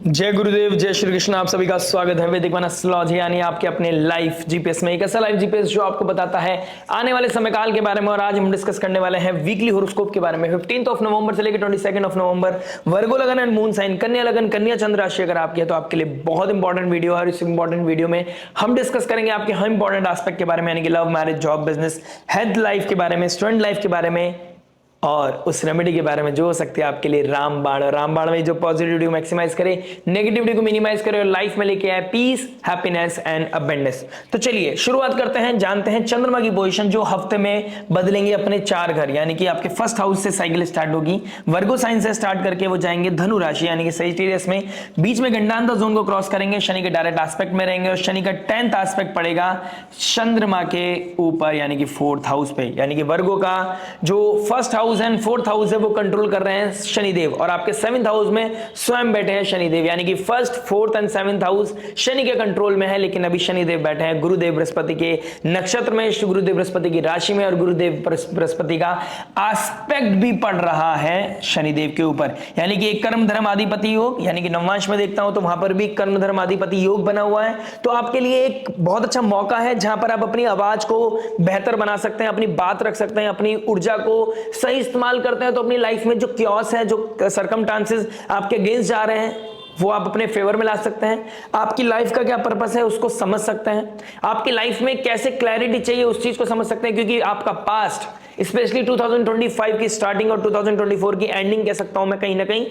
जय गुरुदेव, जय श्री कृष्ण। आप सभी का स्वागत है वैदिक वन एस्ट्रोलॉजी यानी आपके अपने लाइफ जीपीएस में। एक ऐसा लाइफ जीपीएस जो आपको बताता है आने वाले समय काल के बारे में। और आज हम डिस्कस करने वाले हैं वीकली होरोस्कोप के बारे में। 15 नवंबर से लेकर 22 नवंबर वर्गो लगन एंड मून साइन कन्या लगन कन्या चंद्र राशि अगर आपकी है तो आपके लिए बहुत इंपॉर्टेंट वीडियो है। और इस इंपॉर्टेंट वीडियो में हम डिस्कस करेंगे आपके हर इंपॉर्टेंट एस्पेक्ट के बारे में, यानी कि love, marriage, job, business, health life के बारे में, स्टूडेंट लाइफ के बारे में और उस रेमेडी के बारे में जो हो सकती है आपके लिए रामबाण। और रामबाण में जो पॉजिटिविटी को मैक्सिमाइज करे, नेगेटिविटी को मिनिमाइज करे और लाइफ में लेके आए पीस, हैप्पीनेस एंड अबेंडेंस। तो चलिए शुरुआत करते हैं, जानते हैं चंद्रमा की पोजीशन जो हफ्ते में बदलेंगे अपने 4 घर, यानी कि आपके फर्स्ट हाउस से साइकिल स्टार्ट होगी। वर्गो साइन से स्टार्ट करके वो जाएंगे धनु राशि यानी कि सजिटेरियस में, बीच में गंडांतर जोन को क्रॉस करेंगे, शनि के डायरेक्ट एस्पेक्ट में रहेंगे और शनि का 10th एस्पेक्ट पड़ेगा चंद्रमा के ऊपर यानी कि 4th हाउस पे। यानी कि वर्गो का जो first house and 4th house है वो कंट्रोल कर रहे हैं शनिदेव और आपके 7th हाउस में स्वयं बैठे हैं शनिदेव, यानी कि 1st, 4th and 7th house Shani के कंट्रोल में है। लेकिन अभी शनिदेव बैठे हैं गुरुदेव बृहस्पति के नक्षत्र में, गुरुदेव बृहस्पति की राशि में, और गुरुदेव बृहस्पति का एस्पेक्ट भी पड़ रहा है शनिदेव के ऊपर। यानी कि एक कर्म धर्म अधिपति योग, यानी कि नवमांश में देखता हूं तो वहां पर भी कर्म धर्म अधिपति योग बना हुआ है। तो आपके लिए एक बहुत अच्छा मौका है जहां पर आप अपनी आवाज को बेहतर बना सकते हैं, अपनी बात रख सकते हैं, अपनी ऊर्जा को सही इस्तेमाल करते हैं तो अपनी लाइफ में जो क्योस है, जो सरकमस्टांसेस आपके अगेंस्ट जा रहे हैं वो आप अपने फेवर में ला सकते हैं। आपकी लाइफ का क्या पर्पस है उसको समझ सकते हैं। आपकी लाइफ में कैसे क्लैरिटी चाहिए उस चीज को समझ सकते हैं, क्योंकि आपका पास्ट स्पेशली 2025 की स्टार्टिंग और 2024 की एंडिंग कह सकता हूं मैं कहीं ना कहीं,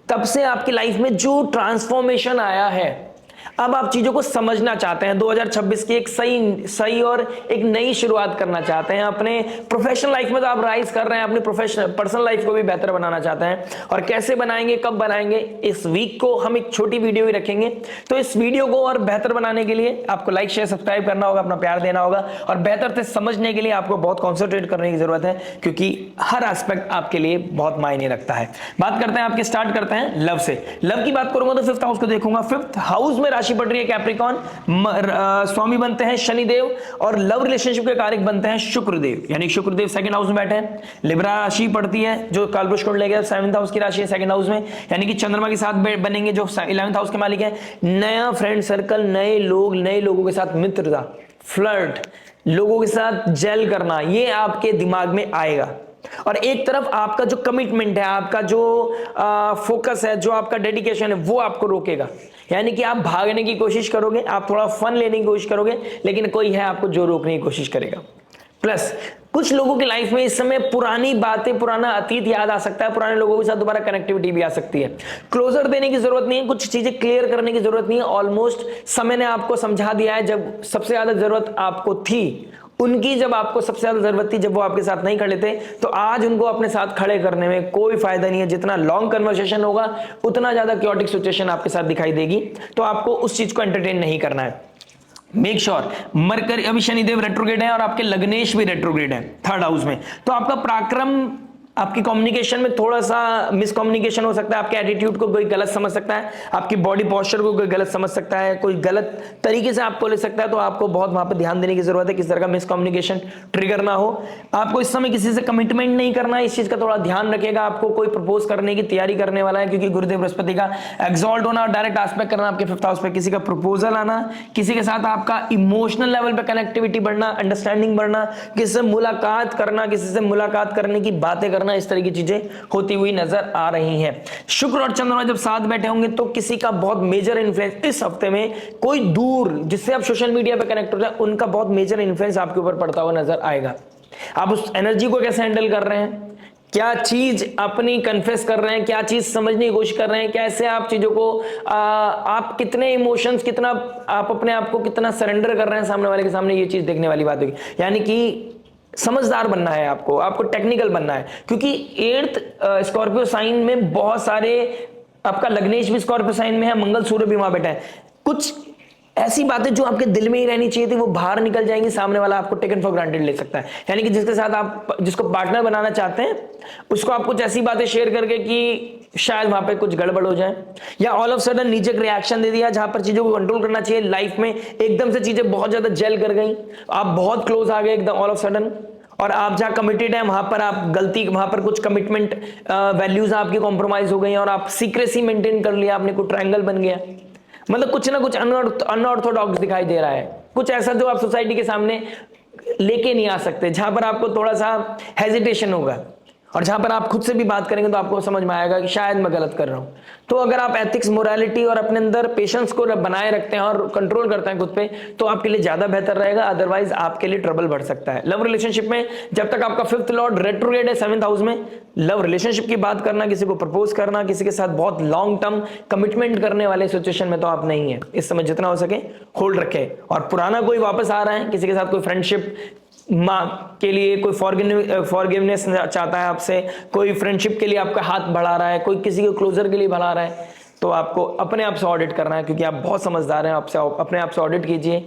तब से आपकी लाइफ में जो ट्रांसफॉर्मेशन आया है, अब आप चीजों को समझना चाहते हैं। 2026 की एक सही और एक नई शुरुआत करना चाहते हैं। अपने प्रोफेशनल लाइफ में तो आप राइज कर रहे हैं, अपनी प्रोफेशनल पर्सनल लाइफ को भी बेहतर बनाना चाहते हैं। और कैसे बनाएंगे, कब बनाएंगे, इस वीक को हम एक छोटी वीडियो भी रखेंगे। तो इस वीडियो को और बेहतर बनाने के लिए आपको लाइक शेयर सब्सक्राइब करना होगा, अपना प्यार देना होगा और बेहतर से समझने के लिए आपको बहुत कॉन्सेंट्रेट करने की जरूरत है, क्योंकि हर एस्पेक्ट आपके लिए बहुत मायने रखता है। बात करते हैं आपके, स्टार्ट करते हैं लव से। लव की बात करूंगा तो 5th हाउस को देखूंगा। 5th हाउस में राशि पड़ रही है कैप्रिकॉन, स्वामी बनते हैं शनिदेव और लव रिलेशनशिप के कारक बनते हैं शुक्रदेव, यानी शुक्रदेव 2nd हाउस में बैठे हैं। लिब्रा राशि पड़ती है जो कालपुरुष कुंडली लेके 7th हाउस की राशि है 2nd हाउस में, यानी कि चंद्रमा के साथ बनेंगे जो 11th हाउस के मालिक है। नया फ्रेंड सर्कल, नए लोग, नए लोगों के साथ मित्रता, फ्लर्ट, लोगों के साथ जेल करना, ये आपके दिमाग में आएगा। और एक तरफ आपका जो कमिटमेंट है, आपका जो फोकस है, जो आपका डेडिकेशन है, वो आपको रोकेगा। यानी कि आप भागने की कोशिश करोगे, आप थोड़ा फन लेने की कोशिश करोगे, लेकिन कोई है आपको जो रोकने की कोशिश करेगा। प्लस कुछ लोगों की लाइफ में इस समय पुरानी बातें, पुराना अतीत याद आ सकता है, पुराने लोगों के साथ दोबारा कनेक्टिविटी भी आ सकती है। क्लोजर देने की जरूरत नहीं है, कुछ चीजें क्लियर करने की जरूरत नहीं है। ऑलमोस्ट समय ने आपको समझा दिया है, जब सबसे ज्यादा जरूरत आपको थी उनकी, जब आपको सबसे ज्यादा जरूरत थी, जब वो आपके साथ नहीं खड़े थे, तो आज उनको अपने साथ खड़े करने में कोई फायदा नहीं है। जितना लॉन्ग कन्वर्सेशन होगा उतना ज्यादा क्योटिक सिचुएशन आपके साथ दिखाई देगी, तो आपको उस चीज को एंटरटेन नहीं करना है। मेक श्योर मरकरी, अभी शनिदेव रेट्रोग्रेड है और आपके लग्नेश भी रेट्रोग्रेड है 3rd हाउस में, तो आपका पराक्रम, आपकी कम्युनिकेशन में थोड़ा सा मिसकम्युनिकेशन हो सकता है। आपके एटीट्यूड को कोई गलत समझ सकता है, आपकी बॉडी पोस्चर को कोई गलत समझ सकता है, कोई गलत तरीके से आपको ले सकता है। तो आपको बहुत वहां पर ध्यान देने की जरूरत है, किस तरह का मिसकम्युनिकेशन ट्रिगर ना हो। आपको इस समय किसी से कमिटमेंट नहीं करना है, इस चीज का थोड़ा ध्यान रखिएगा। आपको कोई प्रपोज करने की तैयारी करने वाला है, क्योंकि गुरुदेव बृहस्पति का एक्सॉल्ट होना और डायरेक्ट एस्पेक्ट करना आपके 5th हाउस पे, किसी का प्रपोजल आना, किसी के साथ आपका इमोशनल लेवल पे कनेक्टिविटी बढ़ना, अंडरस्टैंडिंग बढ़ना, किसी से मुलाकात करना, किसी से मुलाकात करने की बातें करना, इस तरह की चीजें होती हुई नजर आ रही हैं। शुक्र और चंद्रमा जब साथ बैठे होंगे तो किसी का बहुत मेजर इन्फ्लुएंस इस हफ्ते में, कोई दूर जिससे आप सोशल मीडिया पे कनेक्ट हो जाए, उनका बहुत मेजर इन्फ्लुएंस आपके ऊपर पड़ता हुआ नजर आएगा। आप उस एनर्जी को कैसे हैंडल कर रहे हैं, क्या चीज अपनी कन्फेस कर रहे हैं, क्या चीज समझने की कोशिश कर रहे हैं, कैसे आप चीजों को आप कितने इमोशंस, कितना आप अपने आप को कितना सरेंडर कर रहे हैं सामने वाले के सामने, ये चीज देखने वाली बात होगी। यानी कि समझदार बनना है आपको टेक्निकल बनना है, क्योंकि 8th स्कॉर्पियो साइन में बहुत सारे, आपका लग्नेश भी स्कॉर्पियो साइन में है, मंगल सूर्य भी वहां बैठा है। कुछ ऐसी बातें जो आपके दिल में ही रहनी चाहिए थी वो बाहर निकल जाएंगी, सामने वाला आपको टेकन फॉर ग्रांटेड ले सकता है। यानी कि जिसके साथ आप, जिसको पार्टनर बनाना चाहते हैं, उसको आप कुछ ऐसी बातें शेयर करके कि शायद वहां पे कुछ गड़बड़ हो जाए, या ऑल ऑफ सडन नीचे रिएक्शन दे दिया जहां पर चीजों को कंट्रोल करना चाहिए। लाइफ में एकदम से चीजें बहुत ज्यादा जेल कर गई, आप बहुत क्लोज आ गए एकदम ऑल ऑफ सडन, और आप जहां कमिटेड हैं वहां पर आप गलती, वहां पर कुछ कमिटमेंट वैल्यूज आपकी कॉम्प्रोमाइज हो गई और आप सीक्रेसी मेंटेन कर लिया, आपने कोई ट्रायंगल बन गया, मतलब कुछ ना कुछ अनऑर्थोडॉक्स दिखाई दे रहा है, कुछ ऐसा जो आप सोसाइटी के सामने लेके नहीं आ सकते, जहां पर आपको थोड़ा सा हेजिटेशन होगा और जहां पर आप खुद से भी बात करेंगे तो आपको समझ में आएगा कि शायद मैं गलत कर रहा हूं। तो अगर आप एथिक्स, मोरालिटी और अपने अंदर पेशेंस को बनाए रखते हैं और कंट्रोल करते हैं खुद पे, तो आपके लिए ज्यादा बेहतर रहेगा, अदरवाइज आपके लिए ट्रबल बढ़ सकता है। लव रिलेशनशिप में जब तक आपका 5th लॉर्ड रेट्रोग्रेड है 7th हाउस में, लव रिलेशनशिप की बात करना, किसी को प्रपोज करना, किसी के साथ बहुत लॉन्ग टर्म कमिटमेंट करने वाले सिचुएशन में तो आप नहीं है। इस समय जितना हो सके होल्ड रखे, और पुराना कोई वापस आ रहा है, किसी के साथ कोई फ्रेंडशिप माँ के लिए कोई फॉरगिवनेस चाहता है आपसे, कोई फ्रेंडशिप के लिए आपका हाथ बढ़ा रहा है, कोई किसी को क्लोजर के लिए बढ़ा रहा है, तो आपको अपने आप से ऑडिट करना है, क्योंकि आप बहुत समझदार हैं। आपसे अपने आप से ऑडिट कीजिए,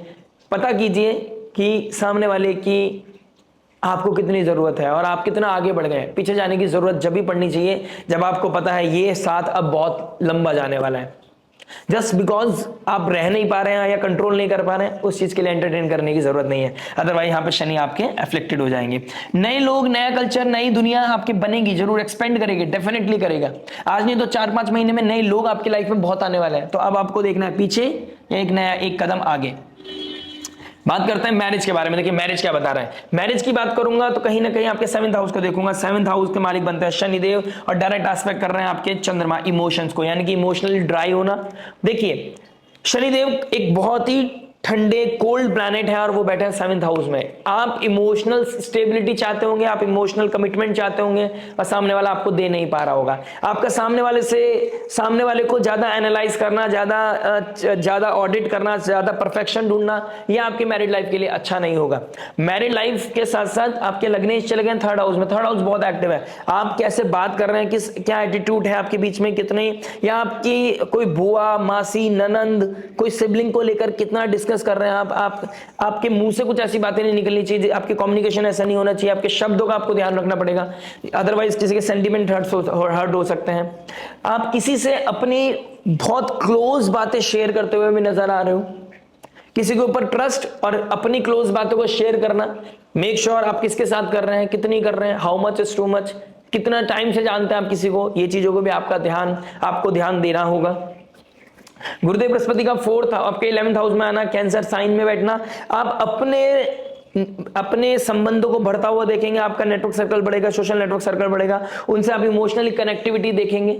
पता कीजिए कि सामने वाले की आपको कितनी जरूरत है और आप कितना आगे बढ़ गए। पीछे जाने की जरूरत जब भी पड़नी चाहिए जब आपको पता है ये साथ अब बहुत लंबा जाने वाला है। जस्ट बिकॉज आप रह नहीं पा रहे हैं या कंट्रोल नहीं कर पा रहे हैं, उस चीज के लिए एंटरटेन करने की जरूरत नहीं है, अदरवाइज यहाँ पे शनि आपके अफ्लिक्टेड हो जाएंगे। नए लोग, नया कल्चर, नई दुनिया आपकी बनेगी, जरूर एक्सपेंड करेगी, डेफिनेटली करेगा। आज नहीं तो 4-5 महीने में नए लोग आपकी लाइफ में बहुत आने वाले हैं, तो अब आपको देखना है पीछे या एक नया एक कदम आगे। बात करते हैं मैरिज के बारे में। देखिए मैरिज क्या बता रहा है। मैरिज की बात करूंगा तो कहीं ना कहीं आपके 7th हाउस को देखूंगा। 7th हाउस के मालिक बनते हैं शनिदेव और डायरेक्ट एस्पेक्ट कर रहे हैं आपके चंद्रमा, इमोशंस को, यानी कि इमोशनली ड्राई होना। देखिए शनिदेव एक बहुत ही ठंडे कोल्ड प्लैनेट है और वो बैठे हैं 7th हाउस में। आप इमोशनल स्टेबिलिटी चाहते होंगे, आप इमोशनल कमिटमेंट चाहते होंगे और सामने वाला आपको दे नहीं पा रहा होगा। आपका सामने वाले को ज्यादा एनालाइज करना, ज्यादा ऑडिट करना, ज्यादा परफेक्शन ढूंढना, यह आपके मैरिड लाइफ के लिए अच्छा नहीं होगा। मैरिड लाइफ के साथ साथ आपके लग्नेश चले गए 3rd हाउस में। 3rd हाउस बहुत एक्टिव है। आप कैसे बात कर रहे हैं, क्या एटीट्यूड है आपके बीच में, कितने, या आपकी कोई बुआ, मासी, ननंद, कोई सिबलिंग को लेकर कितना डिस्कस कर रहे हैं आप आपके मुंह से कुछ ऐसी बातें नहीं निकलनी चाहिए, आपके कम्युनिकेशन ऐसा नहीं होना चाहिए, आपके शब्दों का आपको ध्यान रखना पड़ेगा, अदरवाइज किसी के सेंटीमेंट हर्ट हो सकते हैं। आप किसी से अपनी बहुत क्लोज बातें शेयर करते हुए भी नजर आ रहे हो, किसी के ऊपर ट्रस्ट और अपनी क्लोज बातों को शेयर करना। मेक श्योर आप किसके साथ कर रहे हैं, कितनी कर रहे हैं, how much is too much, कितना टाइम से जानते हैं आप किसी को, ये चीजों को भी आपको ध्यान देना होगा। गुरुदेव बृहस्पति का 4th आपके 11th हाउस में आना, कैंसर साइन में बैठना, आप अपने संबंधों को बढ़ता हुआ देखेंगे, आपका नेटवर्क सर्कल बढ़ेगा, सोशल नेटवर्क सर्कल बढ़ेगा, उनसे आप इमोशनली कनेक्टिविटी देखेंगे।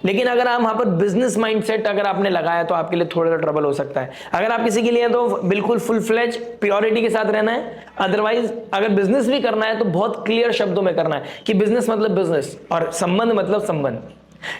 लेकिन अगर आप वहां पर बिजनेस माइंडसेट अगर आपने लगाया तो आपके लिए थोड़ा ट्रबल हो सकता है। अगर आप किसी के लिए तो बिल्कुल फुल फ्लेज प्योरिटी के साथ रहना है, अदरवाइज अगर बिजनेस भी करना है तो बहुत क्लियर शब्दों में करना है कि बिजनेस मतलब बिजनेस और संबंध मतलब संबंध।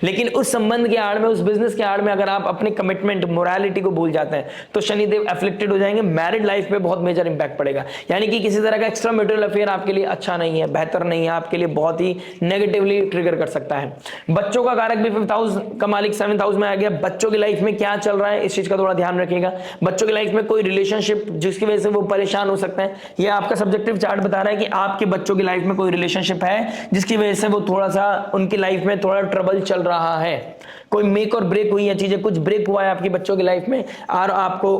लेकिन उस संबंध के आड़ में, उस बिजनेस के आड़ में अगर आप अपने कमिटमेंट, मोरालिटी को भूल जाते हैं तो शनिदेव एफ्लिक्टेड हो जाएंगे। मैरिड लाइफ पे बहुत मेजर इंपैक्ट पड़ेगा, यानी कि किसी तरह का एक्स्ट्रा मैरिटल अफेयर आपके लिए अच्छा नहीं है, बेहतर नहीं है, आपके लिए बहुत ही नेगेटिवली ट्रिगर कर सकता है। बच्चों का कारक भी 5th हाउस का मालिक 7th हाउस में आ गया। बच्चों की लाइफ में क्या चल रहा है इस चीज का थोड़ा ध्यान रखिएगा। बच्चों की लाइफ में कोई रिलेशनशिप जिसकी वजह से वो परेशान हो सकते हैं, यह आपका सब्जेक्टिव चार्ट बता रहा है कि आपके बच्चों की लाइफ में कोई रिलेशनशिप है जिसकी वजह से वो थोड़ा सा उनकी लाइफ में थोड़ा ट्रबल चल रहा है। कोई मेक और ब्रेक हुई है चीजें, कुछ ब्रेक हुआ है आपके बच्चों की लाइफ में और आपको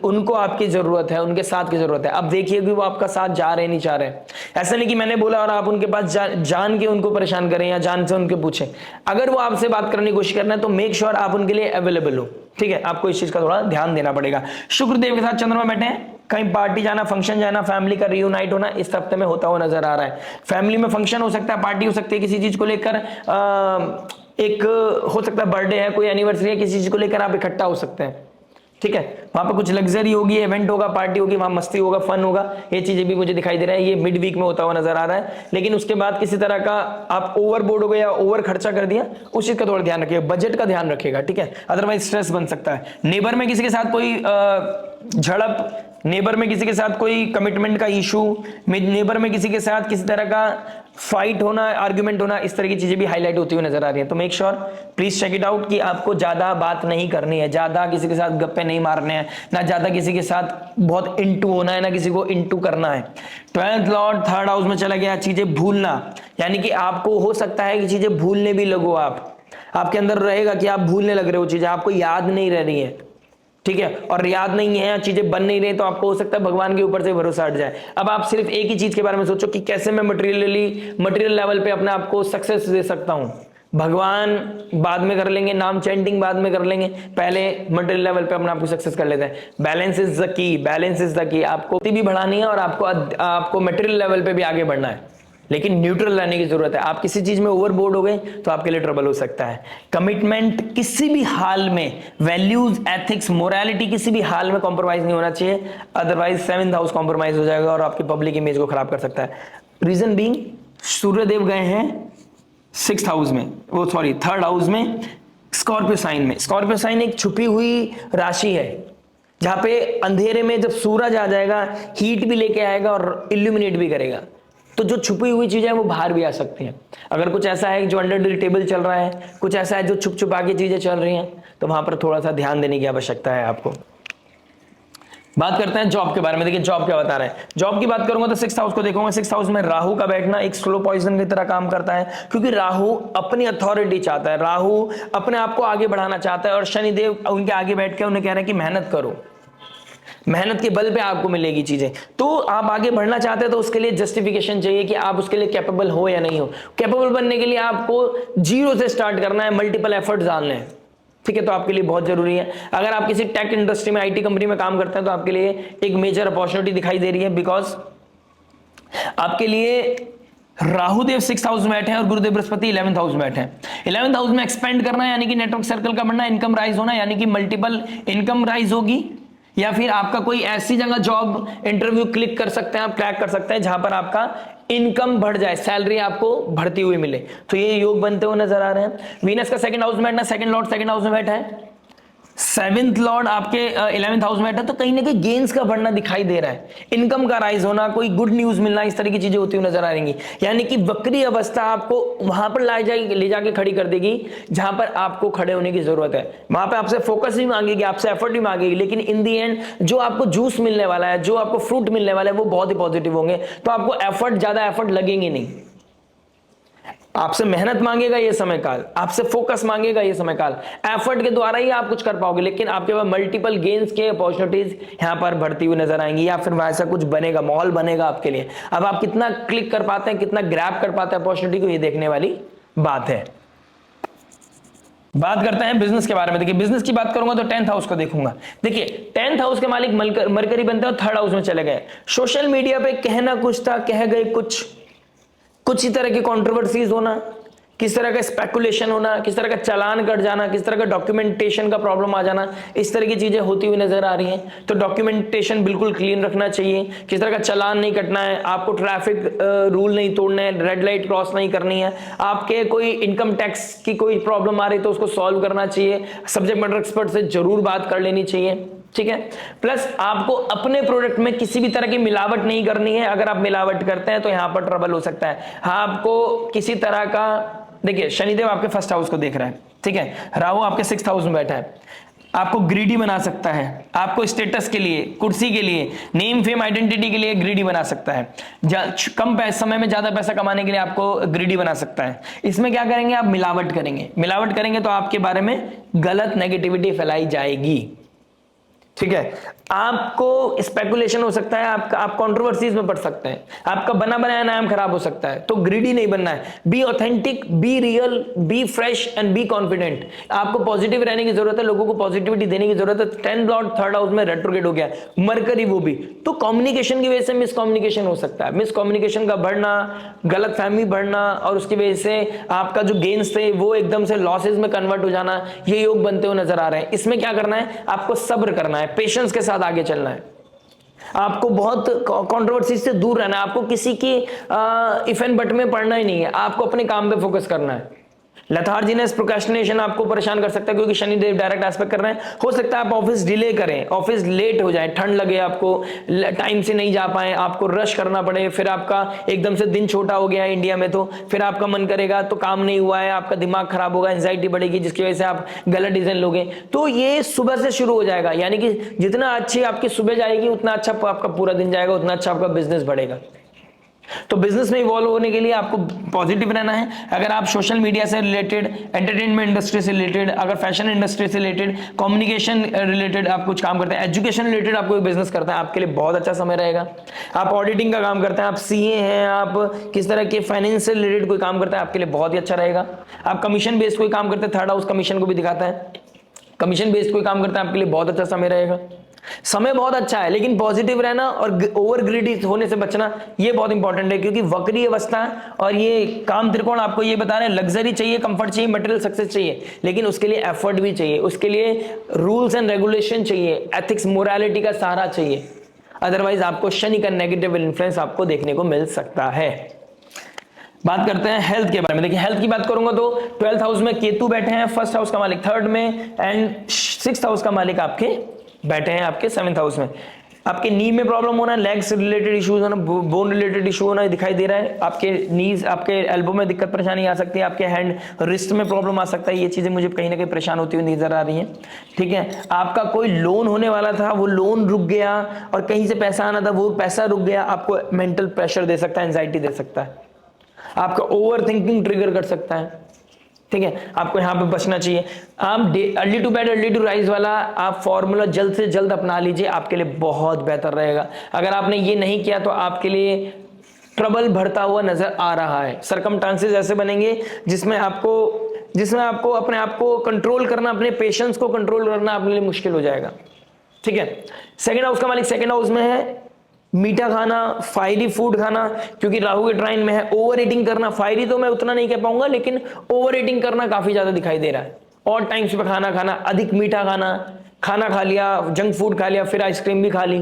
उनको आपकी जरूरत है, उनके साथ की जरूरत है। अब देखिए कि वो आपका साथ जा रहे नहीं चाह रहे। ऐसा नहीं कि मैंने बोला और आप उनके पास जान के उनको परेशान करें या जान से उनके पूछें। अगर वो आपसे बात करने की कोशिश करना है तो मेक श्योर आप उनके लिए अवेलेबल हो, ठीक है। आपको इस चीज का थोड़ा ध्यान देना पड़ेगा। शुक्रदेव के साथ चंद्रमा बैठे हैं, कहीं पार्टी जाना, फंक्शन जाना, फैमिली का रियूनाइट होना इस हफ्ते में होता हुआ नजर आ रहा है। फैमिली में फंक्शन हो सकता है, पार्टी हो सकती है, किसी चीज को लेकर एक हो सकता है बर्थडे है, कोई एनिवर्सरी है, किसी चीज को लेकर आप इकट्ठा हो सकते हैं, ठीक है। वहां पर कुछ लग्जरी होगी, इवेंट होगा, पार्टी होगी, वहां मस्ती होगा, फन होगा, ये चीजें भी मुझे दिखाई दे रहा है। ये मिड वीक में होता हुआ नजर आ रहा है। लेकिन उसके बाद किसी तरह का आप ओवरबोर्ड हो गए या ओवर खर्चा कर दिया, उस चीज का थोड़ा ध्यान रखिएगा, बजट का ध्यान रखिएगा, ठीक है, अदरवाइज स्ट्रेस बन सकता है। नेबर में किसी के साथ कोई झड़प, नेबर में किसी के साथ कोई कमिटमेंट का इशू, नेबर में किसी के साथ किसी तरह का फाइट होना, आर्ग्यूमेंट होना, इस तरह की चीजें भी हाईलाइट होती हुई नजर आ रही है। तो make sure please check it out कि आपको ज्यादा बात नहीं करनी है, ज्यादा किसी के साथ गप्पे नहीं मारने हैं, ना ज्यादा किसी के साथ बहुत इंटू होना है, ना किसी को इंटू करना है। 12th लॉर्ड 3rd हाउस में चला गया, चीजें भूलना, यानी कि आपको हो सकता है कि चीजें भूलने भी लगो, आपके अंदर रहेगा कि आप भूलने लग रहे हो, चीजें आपको याद नहीं रह रही है, ठीक है, और याद नहीं है, चीजें बन नहीं रही, तो आपको हो सकता है भगवान के ऊपर से भरोसा हट जाए। अब आप सिर्फ एक ही चीज के बारे में सोचो कि कैसे मैं मटेरियल लेवल पे अपने आप को सक्सेस दे सकता हूं। भगवान बाद में कर लेंगे, नाम चैंटिंग बाद में कर लेंगे, पहले मटेरियल लेवल पे अपने आप को सक्सेस कर लेते हैं। Balance is the key, balance is the key. आपको भी बढ़ानी है और आपको मटेरियल लेवल पे भी आगे बढ़ना है, लेकिन न्यूट्रल रहने की जरूरत है। आप किसी चीज में ओवरबोर्ड हो गए तो आपके लिए ट्रबल हो सकता है। कमिटमेंट किसी भी हाल में, वैल्यूज, एथिक्स, मोरालिटी किसी भी हाल में कॉम्प्रोमाइज नहीं होना चाहिए, अदरवाइज 7th हाउस कॉम्प्रोमाइज हो जाएगा और आपकी पब्लिक इमेज को खराब कर सकता है। रीजन बीइंग, सूर्यदेव गए हैं 6th हाउस में, वो सॉरी 3rd हाउस में, स्कॉर्पियो साइन में। स्कॉर्पियो साइन एक छुपी हुई राशि है जहां पे अंधेरे में जब सूरज आ जाएगा, हीट भी लेके आएगा और इल्यूमिनेट भी करेगा, तो जो छुपी हुई चीजें हैं वो बाहर भी आ सकती हैं। अगर कुछ ऐसा है जो अंडर द टेबल चल रहा है, कुछ ऐसा है जो छुप छुपा के चीजें चल रही हैं, तो वहां पर थोड़ा सा ध्यान देने की आवश्यकता है आपको। बात करते हैं जॉब के बारे में। देखिए जॉब क्या बता रहे हैं। जॉब की बात करूंगा तो 6th हाउस को देखूंगा। 6th हाउस में राहु का बैठना एक स्लो पॉइजन की तरह काम करता है, क्योंकि राहु अपनी अथॉरिटी चाहता है, राहु अपने आप को आगे बढ़ाना चाहता है, और शनिदेव उनके आगे बैठ के उन्हें कह रहे हैं कि मेहनत करो, मेहनत के बल पे आपको मिलेगी चीजें। तो आप आगे बढ़ना चाहते हैं तो उसके लिए जस्टिफिकेशन चाहिए कि आप उसके लिए कैपेबल हो या नहीं हो। कैपेबल बनने के लिए आपको जीरो से स्टार्ट करना है, मल्टीपल एफर्ट्स डालने हैं, ठीक है, तो आपके लिए बहुत जरूरी है। अगर आप किसी टेक इंडस्ट्री में, आईटी कंपनी में काम करते हैं तो आपके लिए एक मेजर अपॉर्चुनिटी दिखाई दे रही है, बिकॉज आपके लिए राहुदेव 6th हाउस में बैठे हैं और गुरुदेव बृहस्पति 11th हाउस में बैठे हैं। 11th हाउस में एक्सपेंड करना है, यानी कि नेटवर्क सर्कल का बढ़ना, इनकम राइज होना, यानी कि मल्टीपल इनकम राइज होगी, या फिर आपका कोई ऐसी जगह जॉब इंटरव्यू क्लिक कर सकते हैं, आप क्रैक कर सकते हैं जहां पर आपका इनकम बढ़ जाए, सैलरी आपको बढ़ती हुई मिले, तो ये योग बनते हुए नजर आ रहे हैं। वीनस का 2nd हाउस में बैठना, 2nd लॉर्ड 2nd हाउस में बैठा है, 7th लॉर्ड आपके 11th हाउस में बैठा है, तो कहीं ना कहीं गेन्स का बढ़ना दिखाई दे रहा है, इनकम का राइज होना, कोई गुड न्यूज मिलना, इस तरह की चीजें होती हुई नजर आ रही। यानी कि वक्री अवस्था आपको वहां पर ले जाके खड़ी कर देगी जहां पर आपको खड़े होने की जरूरत है। वहां पर आपसे फोकस भी मांगेगी, आपसे एफर्ट भी मांगेगी, लेकिन इन दी एंड जो आपको जूस मिलने वाला है, जो आपको फ्रूट मिलने वाला है, वो बहुत ही पॉजिटिव होंगे, तो आपको ज्यादा एफर्ट लगेंगे नहीं। आपसे मेहनत मांगेगा ये समय काल, आपसे फोकस मांगेगा ये समय काल, एफर्ट के द्वारा ही आप कुछ कर पाओगे, लेकिन आपके पास मल्टीपल गेन्स के अपॉर्चुनिटीज यहां पर बढ़ती हुई नजर आएंगी, या फिर वैसा कुछ बनेगा, माहौल बनेगा आपके लिए। अब आप कितना क्लिक कर पाते हैं, कितना ग्रैब कर पाते हैं अपॉर्चुनिटी को, ये देखने वाली बात है। बात करते हैं बिजनेस के बारे में। देखिए बिजनेस की बात करूंगा तो 10th हाउस को देखूंगा। देखिए 10th हाउस के मालिक मरकरी बनते हैं और 3rd हाउस में चले गए। सोशल मीडिया पे कहना कुछ था, कह गए कुछ ही तरह की कंट्रोवर्सीज होना, किस तरह का स्पेकुलेशन होना, किस तरह का चालान कट जाना, किस तरह का डॉक्यूमेंटेशन का प्रॉब्लम आ जाना, इस तरह की चीजें होती हुई नजर आ रही हैं। तो डॉक्यूमेंटेशन बिल्कुल क्लीन रखना चाहिए, किस तरह का चालान नहीं कटना है, आपको ट्रैफिक रूल नहीं तोड़ना है, रेड लाइट क्रॉस नहीं करनी है, आपके कोई इनकम टैक्स की कोई प्रॉब्लम आ रही तो उसको सॉल्व करना चाहिए, सब्जेक्ट मैटर एक्सपर्ट से जरूर बात कर लेनी चाहिए, ठीक है। प्लस आपको अपने प्रोडक्ट में किसी भी तरह की मिलावट नहीं करनी है। अगर आप मिलावट करते हैं तो यहां पर ट्रबल हो सकता है। हाँ, आपको किसी तरह का, देखिए शनिदेव आपके 1st हाउस को देख रहा है, ठीक है, राहु आपके 6th हाउस में बैठा है, आपको ग्रीडी बना सकता है, आपको स्टेटस के लिए, कुर्सी के लिए, नेम फेम आइडेंटिटी के लिए ग्रीडी बना सकता है, कम समय में ज्यादा पैसा कमाने के लिए आपको ग्रीडी बना सकता है। इसमें क्या करेंगे आप, मिलावट करेंगे तो आपके बारे में गलत नेगेटिविटी फैलाई जाएगी, ठीक है। आपको स्पेकुलेशन हो सकता है, आप कंट्रोवर्सीज में पड़ सकते हैं, आपका बना बनाया नाम खराब हो सकता है, तो ग्रीडी नहीं बनना है। Be authentic, be real, be fresh and be confident. आपको पॉजिटिव रहने की जरूरत है, लोगों को पॉजिटिविटी देने की जरूरत है। 10th लॉर्ड 3rd हाउस में रेट्रोग्रेड हो गया, मरकरी वो भी, तो कम्युनिकेशन की वजह से मिसकम्युनिकेशन हो सकता है, मिसकम्युनिकेशन का बढ़ना, गलत फहमी बढ़ना, और उसकी वजह से आपका जो गेन्स थे वो एकदम से लॉसेज में कन्वर्ट हो जाना, ये योग बनते हुए नजर आ रहे हैं। इसमें क्या करना है, आपको सब्र करना है, पेशेंस के साथ आगे चलना है, आपको बहुत कंट्रोवर्सी से दूर रहना है, आपको किसी की इफ एंड बट में पड़ना ही नहीं है, आपको अपने काम पे फोकस करना है। लेथार्जीनेस, प्रोक्रेस्टिनेशन आपको परेशान कर सकता है, क्योंकि शनिदेव डायरेक्ट एस्पेक्ट कर रहे हैं। हो सकता है आप ऑफिस डिले करें, ऑफिस लेट हो जाए, ठंड लगे, आपको टाइम से नहीं जा पाए, आपको रश करना पड़े, फिर आपका एकदम से दिन छोटा हो गया है इंडिया में, तो फिर आपका मन करेगा तो काम नहीं हुआ है, आपका दिमाग खराब होगा, एंजाइटी बढ़ेगी, जिसकी वजह से आप गलत डिसीजन लोगे। तो ये सुबह से शुरू हो जाएगा, यानी कि जितना अच्छी आपकी सुबह जाएगी उतना अच्छा आपका पूरा दिन जाएगा, उतना अच्छा आपका बिजनेस बढ़ेगा। तो बिजनेस में इवॉल्व होने के लिए आपको पॉजिटिव रहना है। अगर आप सोशल मीडिया से रिलेटेड, एंटरटेनमेंट इंडस्ट्री से रिलेटेड, अगर फैशन इंडस्ट्री से रिलेटेड, कम्युनिकेशन रिलेटेड आप कुछ काम करते हैं, एजुकेशन रिलेटेड आप कोई बिजनेस करते हैं, आपके लिए बहुत अच्छा समय रहेगा। आप ऑडिटिंग का काम करते हैं, आप सीए हैं, आप किस तरह के फाइनेंस से रिलेटेड कोई काम करते हैं, आपके लिए बहुत ही अच्छा रहेगा। आप कमीशन बेस्ड कोई काम करते हैं, थर्ड हाउस कमीशन को भी दिखाता है, कमीशन बेस्ड कोई काम करता है, आपके लिए बहुत अच्छा समय रहेगा। समय बहुत अच्छा है, लेकिन पॉजिटिव रहना और ओवर ग्रीडी होने से बचना ये बहुत इंपॉर्टेंट है, क्योंकि वक्री अवस्था और ये काम त्रिकोण आपको ये बता रहे हैं लग्जरी चाहिए, कंफर्ट चाहिए, मटेरियल सक्सेस चाहिए, लेकिन उसके लिए एफर्ट भी चाहिए, उसके लिए रूल्स एंड रेगुलेशन चाहिए, एथिक्स मोरालिटी का सहारा चाहिए। अदरवाइज आपको शनि का नेगेटिव इन्फ्लुएंस आपको देखने को मिल सकता है। बात करते हैं हेल्थ के बारे में। देखिए हेल्थ की बात करूंगा तो 12th हाउस में केतु बैठे हैं, फर्स्ट हाउस का मालिक थर्ड में, एंड 6th हाउस का मालिक आपके बैठे हैं आपके 7th हाउस में। आपके नी में प्रॉब्लम होना, लेग से रिलेटेड इश्यूज होना, बोन रिलेटेड इशू होना दिखाई दे रहा है। आपके नीज, आपके एल्बो में दिक्कत परेशानी आ सकती है, आपके हैंड रिस्ट में प्रॉब्लम आ सकता है। ये चीजें मुझे कहीं ना कहीं परेशान होती हुई नजर आ रही हैं। ठीक है, आपका कोई लोन होने वाला था, वो लोन रुक गया, और कहीं से पैसा आना था, वो पैसा रुक गया। आपको मेंटल प्रेशर दे सकता है, एंजाइटी दे सकता है, आपका ओवर थिंकिंग ट्रिगर कर सकता है। ठीक है, आपको यहां पे बचना चाहिए। आप early to bed early to rise वाला आप फॉर्मूला जल्द से जल्द अपना लीजिए, आपके लिए बहुत बेहतर रहेगा। अगर आपने ये नहीं किया तो आपके लिए ट्रबल बढ़ता हुआ नजर आ रहा है। सरकमस्टांसेस ऐसे बनेंगे जिसमें आपको अपने आप को कंट्रोल करना, अपने पेशेंस को कंट्रोल करना अपने लिए मुश्किल हो जाएगा। ठीक है, सेकंड हाउस का मालिक सेकंड हाउस में है, मीठा खाना, फायरी फूड खाना, क्योंकि राहु के ट्राइन में है। ओवर ईटिंग करना, फायरी तो मैं उतना नहीं कह पाऊंगा, लेकिन ओवर ईटिंग करना काफी ज्यादा दिखाई दे रहा है। और टाइम्स पे खाना खाना, अधिक मीठा खाना खा लिया, जंक फूड खा लिया, फिर आइसक्रीम भी खा ली।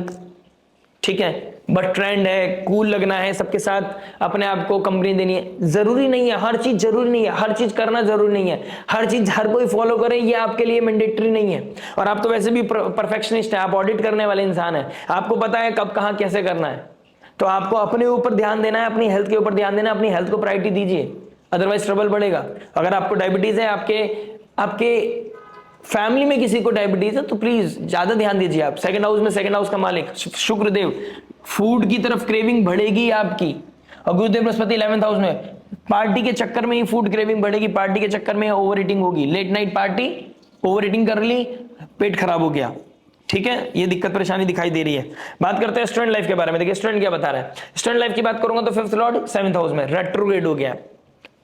ठीक है, बट ट्रेंड है, कूल लगना है, सबके साथ अपने आप को कंपनी देनी है। जरूरी नहीं है, हर चीज जरूरी नहीं है, हर चीज करना जरूरी नहीं है, हर चीज हर कोई फॉलो करे ये आपके लिए मैंडेटरी नहीं है। और आप तो वैसे भी परफेक्शनिस्ट है, आप ऑडिट करने वाले इंसान है, आपको पता है कब कहां कैसे करना है। तो आपको अपने ऊपर ध्यान देना है, अपनी हेल्थ के ऊपर ध्यान देना है, अपनी हेल्थ को प्रायोरिटी दीजिए, अदरवाइज ट्रबल बढ़ेगा। अगर आपको डायबिटीज है, आपके फैमिली में किसी को डायबिटीज है, तो प्लीज ज्यादा ध्यान दीजिए आप। सेकंड हाउस में सेकंड हाउस का मालिक शुक्रदेव, फूड की तरफ क्रेविंग बढ़ेगी आपकी। और गुरुदेव बृहस्पति 11th हाउस में, पार्टी के चक्कर में ही फूड क्रेविंग बढ़ेगी, पार्टी के चक्कर में ओवर ईटिंग होगी, late night party, overeating कर ली, पेट खराब हो गया। ठीक है, ये दिक्कत परेशानी दिखाई दे रही है। बात करते हैं स्टूडेंट लाइफ के बारे में। देखिए स्टूडेंट क्या बता रहा है। स्टूडेंट लाइफ की बात करूंगा तो 5th लॉर्ड 7th हाउस में रेट्रोग्रेड हो गया।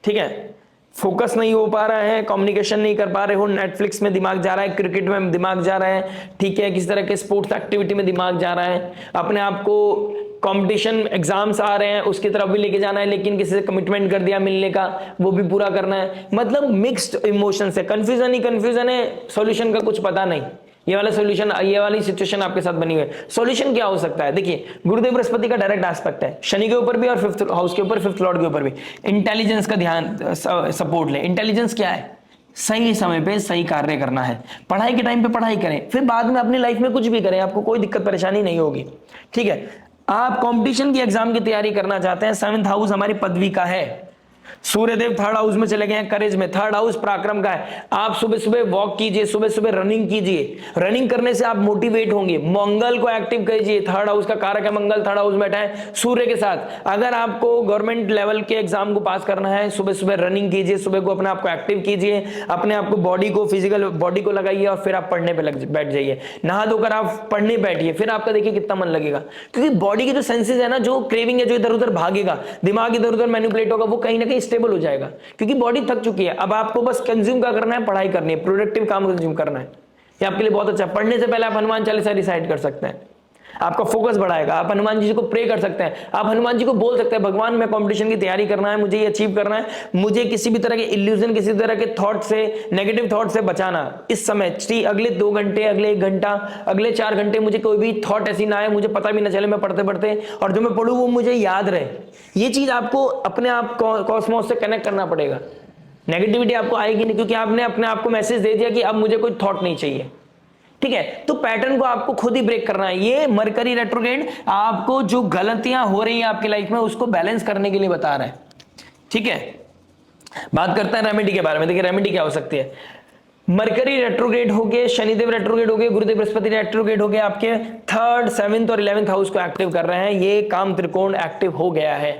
ठीक है, फोकस नहीं हो पा रहा है, कम्युनिकेशन नहीं कर पा रहे हो, नेटफ्लिक्स में दिमाग जा रहा है, क्रिकेट में दिमाग जा रहा है, ठीक है, किसी तरह के स्पोर्ट्स एक्टिविटी में दिमाग जा रहा है, अपने आप को कंपटीशन एग्जाम्स आ रहे हैं उसकी तरफ भी लेके जाना है, लेकिन किसी से कमिटमेंट कर दिया मिलने का, वो भी पूरा करना है। मतलब मिक्स्ड इमोशंस है, कंफ्यूजन ही कंफ्यूजन है, सॉल्यूशन का कुछ पता नहीं। ये वाला सॉल्यूशन, ये वाली सिचुएशन आपके साथ बनी हुई है। सॉल्यूशन क्या हो सकता है? देखिए गुरुदेव बृहस्पति का डायरेक्ट एस्पेक्ट है शनि के ऊपर भी और 5th हाउस के ऊपर, 5th लॉर्ड के ऊपर भी। इंटेलिजेंस का ध्यान सपोर्ट ले। इंटेलिजेंस क्या है? सही समय पे सही कार्य करना है। पढ़ाई के टाइम पे पढ़ाई करें, फिर बाद में अपनी लाइफ में कुछ भी करें, आपको कोई दिक्कत परेशानी नहीं होगी। ठीक है, आप कंपटीशन की एग्जाम की तैयारी करना चाहते हैं, 7th हाउस हमारी पदवी का है। सूर्यदेव 3rd हाउस में चले गए हैं, करेज में। 3rd हाउस पराक्रम का है। आप सुबह सुबह वॉक कीजिए, सुबह सुबह रनिंग कीजिए, रनिंग करने से आप मोटिवेट होंगे। मंगल को एक्टिव कीजिए, 3rd हाउस का कारक है मंगल, 3rd हाउस में बैठा है सूर्य के साथ। अगर आपको गवर्नमेंट लेवल के एग्जाम को पास करना है, सुबह सुबह रनिंग कीजिए, सुबह को अपने आप को एक्टिव कीजिए, अपने आप को बॉडी को, फिजिकल बॉडी को लगाइए, और फिर आप पढ़ने पे बैठ जाइए। नहा धोकर आप पढ़ने बैठिए, फिर आपका देखिए कितना मन लगेगा, क्योंकि बॉडी की जो सेंसेस है ना, जो क्रेविंग है, जो इधर उधर भागेगा, दिमाग इधर उधर मैनिपुलेट होगा, वो कहीं ना कहीं स्टेबल हो जाएगा, क्योंकि बॉडी थक चुकी है। अब आपको बस कंज्यूम क्या करना है? पढ़ाई करनी है, प्रोडक्टिव काम कंज्यूम करना है। ये आपके लिए बहुत अच्छा है। पढ़ने से पहले आप हनुमान चालीसा रिसाइट कर सकते हैं, आपका फोकस बढ़ाएगा। आप हनुमान जी को प्रे कर सकते हैं, आप हनुमान जी को बोल सकते हैं, भगवान मैं कंपटीशन की तैयारी करना है, मुझे ये अचीव करना है, मुझे किसी भी तरह के इल्यूजन, किसी तरह के थॉट से, नेगेटिव थॉट से बचाना। इस समय अगले 2 घंटे, अगले 1 घंटा, अगले 4 घंटे मुझे कोई भी थॉट ऐसी ना आए, मुझे पता भी ना चले मैं पढ़ते पढ़ते, और जो मैं पढ़ूं वो मुझे याद रहे। ये चीज आपको अपने आप कॉस्मोस से कनेक्ट करना पड़ेगा। नेगेटिविटी आपको आएगी नहीं, क्योंकि आपने अपने आप को मैसेज दे दिया कि अब मुझे कोई थॉट नहीं चाहिए। ठीक है, तो पैटर्न को आपको खुद ही ब्रेक करना है। ये मरकरी रेट्रोग्रेड आपको जो गलतियां हो रही हैं आपकी लाइफ में, उसको बैलेंस करने के लिए बता रहा है। ठीक है, बात करते हैं रेमेडी के बारे में। देखिए रेमेडी क्या हो सकती है। मरकरी रेट्रोग्रेड हो गए, शनिदेव रेट्रोग्रेड हो गए, गुरुदेव बृहस्पति रेट्रोग्रेड हो गए, आपके 3rd, 7th और 11th हाउस को एक्टिव कर रहे हैं। ये काम त्रिकोण एक्टिव हो गया है।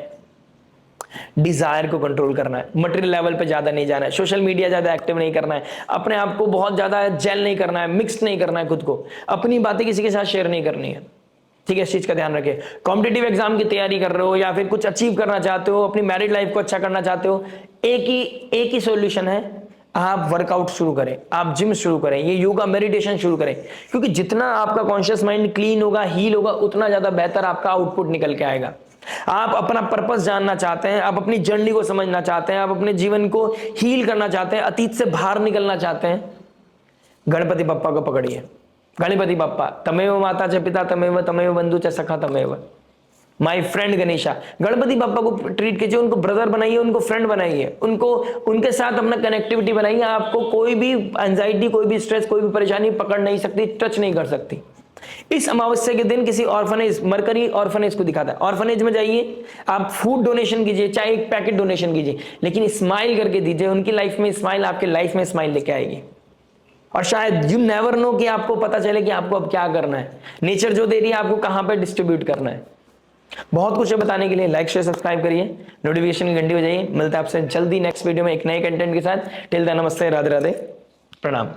डिजायर को कंट्रोल करना है, मटेरियल लेवल पे ज्यादा नहीं जाना है, सोशल मीडिया ज्यादा एक्टिव नहीं करना है, अपने आप को बहुत ज्यादा जेल नहीं करना है, मिक्स नहीं करना है, खुद को अपनी बातें किसी के साथ शेयर नहीं करनी है। ठीक है, इस चीज का ध्यान रखें। कॉम्पिटिटिव एग्जाम की तैयारी कर रहे हो या फिर कुछ अचीव करना चाहते हो, अपनी मैरिड लाइफ को अच्छा करना चाहते हो, एक ही सॉल्यूशन है, आप वर्कआउट शुरू करें, आप जिम शुरू करें, ये योगा मेडिटेशन शुरू करें, क्योंकि जितना आपका कॉन्शियस माइंड क्लीन होगा, हील होगा, उतना ज्यादा बेहतर आपका आउटपुट निकल के आएगा। आप अपना पर्पस जानना चाहते हैं, आप अपनी जर्नी को समझना चाहते हैं, आप अपने जीवन को हील करना चाहते हैं, अतीत से बाहर निकलना चाहते हैं, गणपति बप्पा को पकड़िए। गणपति बप्पा तमेव माता च पिता तमेव, तमेव बंधु च सखा तमेव, माय फ्रेंड गणेशा। गणपति बप्पा को ट्रीट कीजिए, उनको ब्रदर बनाइए, उनको फ्रेंड बनाइए, उनको उनके साथ अपना कनेक्टिविटी बनाइए। आपको कोई भी एंजाइटी, कोई भी स्ट्रेस, कोई भी परेशानी पकड़ नहीं सकती, टच नहीं कर सकती। इस अमावस्या के दिन किसी ऑर्फनेज, मरकरी ऑर्फनेज को दिखाता है, ऑर्फनेज में जाइए, आप फूड डोनेशन कीजिए, चाहे एक पैकेट डोनेशन कीजिए, लेकिन स्माइल करके दीजिए। उनकी लाइफ में स्माइल आपके लाइफ में स्माइल लेके आएगी। और शायद यू नेवर नो कि आपको पता चले कि आपको अब क्या करना है, नेचर जो दे रही है आपको कहां पे डिस्ट्रीब्यूट करना है। बहुत कुछ है बताने के लिए। लाइक शेयर सब्सक्राइब करिए, नोटिफिकेशन की घंटी बजाइए। मिलते हैं आपसे जल्दी नेक्स्ट वीडियो में एक नए कंटेंट के साथ। टिल देन नमस्ते, राधे राधे, प्रणाम।